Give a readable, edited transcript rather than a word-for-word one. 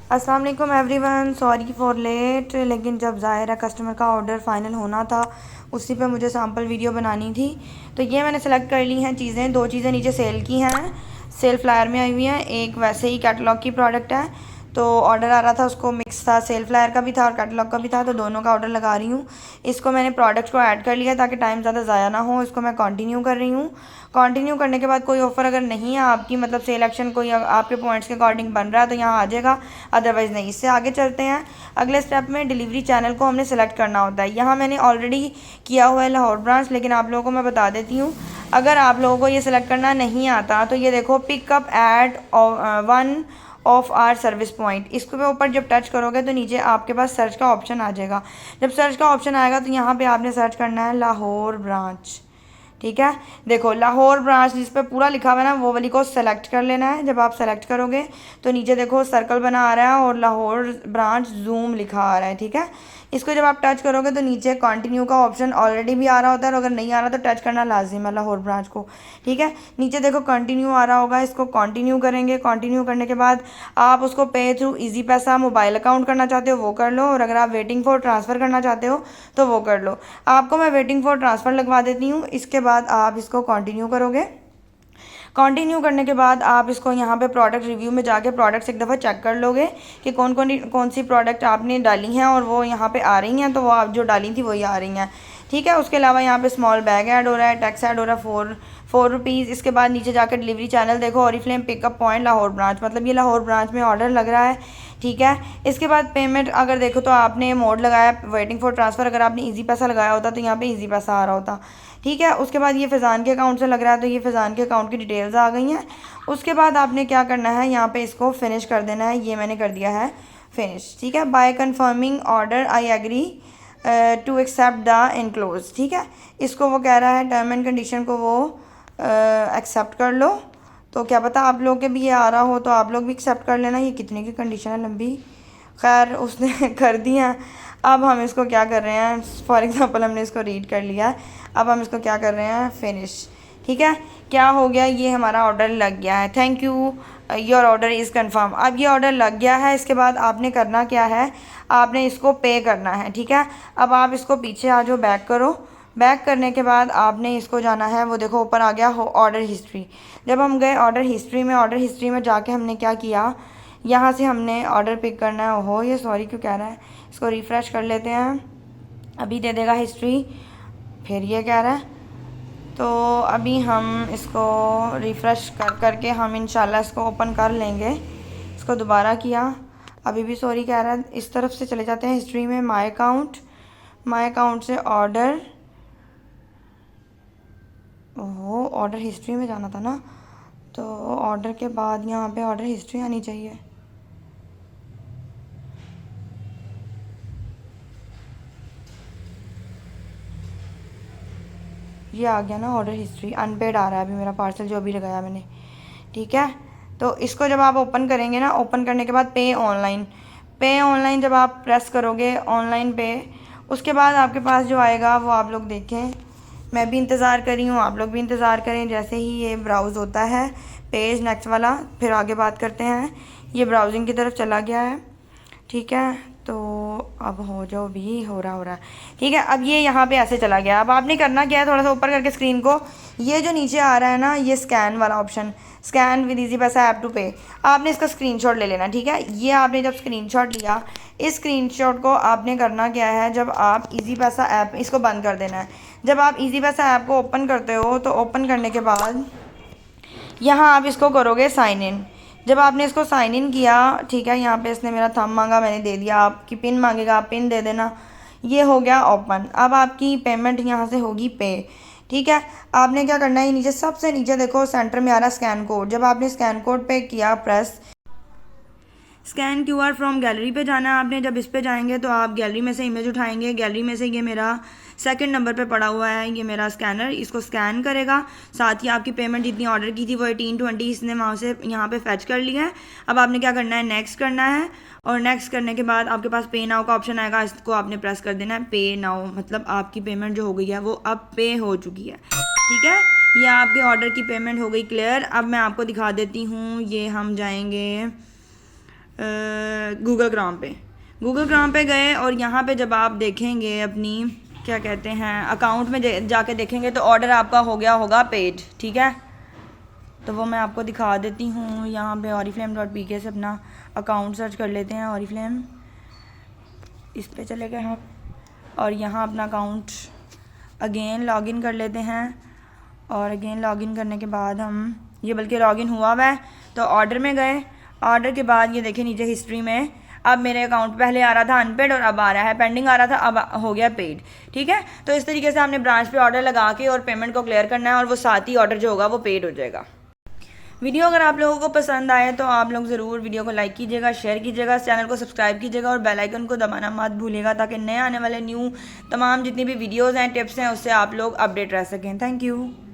अस्सलाम वालेकुम everyone, sorry for late. लेकिन जब ज़ाहिर कस्टमर का ऑर्डर फ़ाइनल होना था, उसी पे मुझे सैम्पल वीडियो बनानी थी। तो ये मैंने सेलेक्ट कर ली हैं चीज़ें। दो चीज़ें नीचे सेल की हैं, सेल फ्लायर में आई हुई हैं। एक वैसे ही कैटलॉग की प्रोडक्ट है, तो ऑर्डर आ रहा था उसको मिक्स था, सेल फ्लायर का भी था और कैटलॉग का भी था, तो दोनों का ऑर्डर लगा रही हूँ। इसको मैंने प्रोडक्ट को ऐड कर लिया ताकि टाइम ज़्यादा ज़ाया ना हो। इसको मैं कंटिन्यू कर रही हूँ। कंटिन्यू करने के बाद कोई ऑफ़र अगर नहीं है आपकी, मतलब सेल एक्शन कोई आपके पॉइंट्स के अकॉर्डिंग बन रहा है, तो यहाँ आ जाएगा, अदरवाइज़ नहीं। इससे आगे चलते हैं। अगले स्टेप में डिलीवरी चैनल को हमने सेलेक्ट करना होता है। यहाँ मैंने ऑलरेडी किया हुआ है लाहौर ब्रांच, लेकिन आप लोगों को मैं बता देती हूँ, अगर आप लोगों को ये सिलेक्ट करना नहीं आता तो ये देखो, pickup at one of our service point, इसके ऊपर जब टच करोगे तो नीचे आपके पास सर्च का ऑप्शन आ जाएगा। जब सर्च का ऑप्शन आएगा तो यहाँ पे आपने सर्च करना है लाहौर ब्रांच। ठीक है, देखो लाहौर ब्रांच जिस पे पूरा लिखा हुआ है ना, वो वाली को सेलेक्ट कर लेना है। जब आप सेलेक्ट करोगे तो नीचे देखो सर्कल बना आ रहा है और लाहौर ब्रांच जूम लिखा आ रहा है। ठीक है, इसको जब आप टच करोगे तो नीचे कंटिन्यू का ऑप्शन ऑलरेडी भी आ रहा होता है, और अगर नहीं आ रहा तो टच करना लाजिम है लाहौर ब्रांच को। ठीक है, नीचे देखो कंटिन्यू आ रहा होगा, इसको कंटिन्यू करेंगे। कंटिन्यू करने के बाद आप उसको पे थ्रू ईजी पैसा मोबाइल अकाउंट करना चाहते हो वो कर लो, और अगर आप वेटिंग फॉर ट्रांसफ़र करना चाहते हो तो वो कर लो। आपको मैं वेटिंग फॉर ट्रांसफ़र लगवा देती हूँ। इसके बाद आप इसको कंटिन्यू करोगे। कंटिन्यू करने के बाद आप इसको यहाँ पे प्रोडक्ट रिव्यू में जाके प्रोडक्ट्स एक दफ़ा चेक कर लोगे कि कौन सी प्रोडक्ट आपने डाली हैं, और वो यहाँ पे आ रही हैं, तो वो आप जो डाली थी वही आ रही हैं। ठीक है, उसके अलावा यहाँ पे स्मॉल बैग ऐड हो रहा है, टैक्स ऐड हो रहा है फोर रुपीज़। इसके बाद नीचे जाकर डिलीवरी चैनल देखो, Oriflame pickup point Lahore branch, मतलब ये लाहौर ब्रांच में ऑर्डर लग रहा है। ठीक है, इसके बाद पेमेंट अगर देखो तो आपने मोड लगाया वेटिंग फॉर ट्रांसफ़र, अगर आपने ईजी पैसा लगाया होता तो यहाँ पे ईजी पैसा आ रहा होता। ठीक है, उसके बाद ये फ़ैज़ान के अकाउंट से लग रहा है, तो ये फ़ैज़ान के अकाउंट की डिटेल्स आ गई हैं। उसके बाद आपने क्या करना है, यहाँ पे इसको फिनिश कर देना है। ये मैंने कर दिया है फिनिश। ठीक है, by confirming order I agree to accept the enclose. ठीक है, इसको वो कह रहा है टर्म एंड कंडीशन को वो एक्सेप्ट कर लो। तो क्या पता आप लोग के भी ये आ रहा हो तो आप लोग भी एक्सेप्ट कर लेना। ये कितने की कंडीशन है लंबी, खैर उसने कर दी है। अब हम इसको क्या कर रहे हैं, फॉर एग्ज़ाम्पल हमने इसको रीड कर लिया है, अब हम इसको क्या कर रहे हैं, फिनिश। ठीक है, क्या हो गया, ये हमारा ऑर्डर लग गया है। Thank you, your order is confirm. अब ये ऑर्डर लग गया है। इसके बाद आपने करना क्या है, आपने इसको पे करना है। ठीक है, अब आप इसको पीछे आ जाओ, बैक करो। बैक करने के बाद आपने इसको जाना है, वो देखो ऊपर आ गया हो ऑर्डर हिस्ट्री। जब हम गए ऑर्डर हिस्ट्री में जाके हमने क्या किया, यहाँ से हमने ऑर्डर पिक करना है। ओहो, ये सॉरी क्यों कह रहा है, इसको रिफ़्रेश कर लेते हैं, अभी दे देगा हिस्ट्री। फिर ये कह रहा है, तो अभी हम इसको रिफ़्रेश करके हम इंशाल्लाह इसको ओपन कर लेंगे। इसको दोबारा किया, अभी भी सॉरी कह रहा है। इस तरफ से चले जाते हैं हिस्ट्री में, माय अकाउंट से ऑर्डर, ओहो ऑर्डर हिस्ट्री में जाना था ना, तो ऑर्डर के बाद यहाँ पे ऑर्डर हिस्ट्री आनी चाहिए। ये आ गया ना ऑर्डर हिस्ट्री, अनपेड आ रहा है अभी मेरा पार्सल जो अभी लगाया मैंने। ठीक है, तो इसको जब आप ओपन करेंगे ना, ओपन करने के बाद पे ऑनलाइन जब आप प्रेस करोगे ऑनलाइन पे, उसके बाद आपके पास जो आएगा वो आप लोग देखें। मैं भी इंतज़ार कर रही हूँ, आप लोग भी इंतज़ार करें। जैसे ही ये ब्राउज़ होता है पेज नेक्स्ट वाला, फिर आगे बात करते हैं। ये ब्राउजिंग की तरफ चला गया है। ठीक है, तो अब हो जाओ, भी हो रहा है। ठीक है, अब ये यहाँ पे ऐसे चला गया। अब आपने करना क्या है, थोड़ा सा ऊपर करके स्क्रीन को, ये जो नीचे आ रहा है ना, ये स्कैन वाला ऑप्शन, स्कैन विद ईजी पैसा ऐप टू पे, आपने इसका स्क्रीनशॉट ले लेना। ठीक है, ये आपने जब स्क्रीनशॉट लिया, इस स्क्रीनशॉट को आपने करना क्या है, जब आप ईजी पैसा ऐप, इसको बंद कर देना है। जब आप ईजी पैसा ऐप को ओपन करते हो तो ओपन करने के बाद यहाँ आप इसको करोगे साइन इन। जब आपने इसको साइन इन किया, ठीक है, यहाँ पे इसने मेरा थंब मांगा, मैंने दे दिया। आपकी पिन मांगेगा, आप पिन दे देना। ये हो गया ओपन। अब आपकी पेमेंट यहाँ से होगी पे। ठीक है, आपने क्या करना है, नीचे सबसे नीचे देखो सेंटर में आ रहा है स्कैन कोड। जब आपने स्कैन कोड पे किया press, scan QR from gallery पे जाना है आपने। जब इस पे जाएंगे तो आप गैलरी में से इमेज उठाएंगे। गैलरी में से ये मेरा सेकंड नंबर पे पड़ा हुआ है, ये मेरा स्कैनर, इसको स्कैन करेगा। साथ ही आपकी पेमेंट जितनी ऑर्डर की थी वो 1820 इसने वहाँ से यहाँ पे फैच कर लिया है। अब आपने क्या करना है, नेक्स्ट करना है, और नेक्स्ट करने के बाद आपके पास पे नाउ का ऑप्शन आएगा, इसको आपने प्रेस कर देना है। पे नाउ मतलब आपकी पेमेंट जो हो गई है वो अब पे हो चुकी है। ठीक है, ये आपके ऑर्डर की पेमेंट हो गई क्लियर। अब मैं आपको दिखा देती हूँ, ये हम जाएंगे गूगल क्रोम पे गए और यहाँ पे जब आप देखेंगे अपनी क्या कहते हैं अकाउंट में जाके देखेंगे तो ऑर्डर आपका हो गया होगा पेड, ठीक है। तो वो मैं आपको दिखा देती हूँ। यहाँ पे oriflame.pk से अपना अकाउंट सर्च कर लेते हैं, oriflame इस पे चले गए हम और यहाँ अपना अकाउंट अगेन लॉगिन कर लेते हैं। और अगेन लॉगिन करने के बाद हम ये बल्कि लॉगिन हुआ हुआ है तो ऑर्डर में गए। ऑर्डर के बाद ये देखें नीचे हिस्ट्री में अब मेरे अकाउंट पहले आ रहा था अनपेड और अब आ रहा है पेंडिंग आ रहा था, अब हो गया पेड, ठीक है। तो इस तरीके से आपने ब्रांच पे ऑर्डर लगा के और पेमेंट को क्लियर करना है और वो साथ ही ऑर्डर जो होगा वो पेड हो जाएगा। वीडियो अगर आप लोगों को पसंद आए तो आप लोग ज़रूर वीडियो को लाइक कीजिएगा, शेयर कीजिएगा, चैनल को सब्सक्राइब कीजिएगा और बेल आइकन को दबाना मत भूलिएगा ताकि नए आने वाले न्यू तमाम जितनी भी वीडियोज़ हैं टिप्स हैं उससे आप लोग अपडेट रह सकें। Thank you.